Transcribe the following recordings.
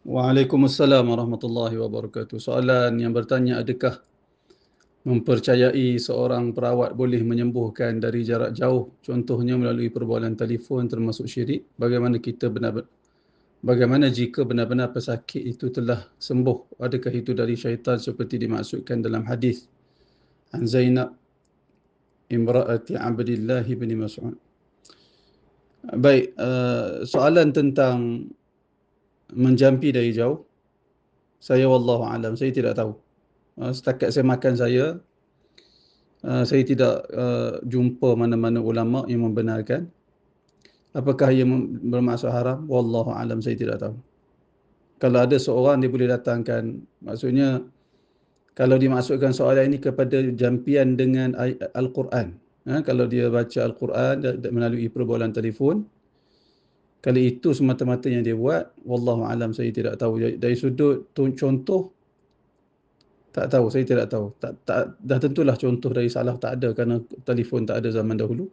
Waalaikumsalam warahmatullahi wabarakatuh. Soalan yang bertanya, adakah mempercayai seorang perawat boleh menyembuhkan dari jarak jauh, contohnya melalui perbualan telefon, termasuk syirik? Bagaimana jika benar-benar pesakit itu telah sembuh? Adakah itu dari syaitan seperti dimaksudkan dalam hadis an Zainab imra'ati Abdillah bin Mas'ud? Baik, soalan tentang menjampi dari jauh, saya wallahu alam, saya tidak tahu. Setakat saya makan saya tidak jumpa mana-mana ulama yang membenarkan. Apakah ia bermaksud haram? Wallahu alam, saya tidak tahu. Kalau ada seorang, dia boleh datangkan, maksudnya kalau dimaksudkan soalan ini kepada jampian dengan Al-Quran, kalau dia baca Al-Quran melalui perbualan telefon, kalau itu semata-mata yang dia buat, wallahu alam, saya tidak tahu. Dari sudut contoh, tak tahu, saya tidak tahu. Dah tentulah contoh dari salah tak ada, kerana telefon tak ada zaman dahulu.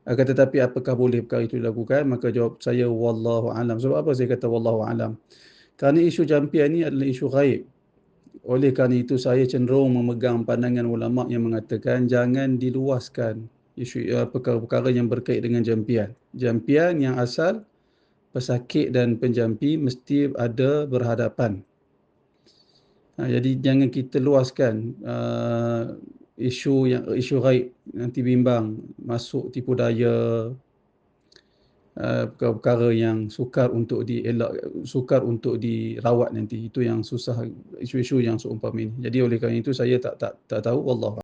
Akan tetapi apakah boleh perkara itu dilakukan? Maka jawab saya wallahu alam. Sebab apa saya kata wallahu alam? Kerana isu jampian ini adalah isu ghaib. Oleh kerana itu saya cenderung memegang pandangan ulama yang mengatakan jangan diluaskan isu perkara-perkara yang berkait dengan jampian. Jampian yang asal pesakit dan penjampi mesti ada berhadapan. Jadi jangan kita luaskan isu ghaib, nanti bimbang, masuk tipu daya, perkara-perkara yang sukar untuk dielak, sukar untuk dirawat nanti. Itu yang susah, isu-isu yang seumpama ini. Jadi oleh kerana itu saya tak tahu, wallahu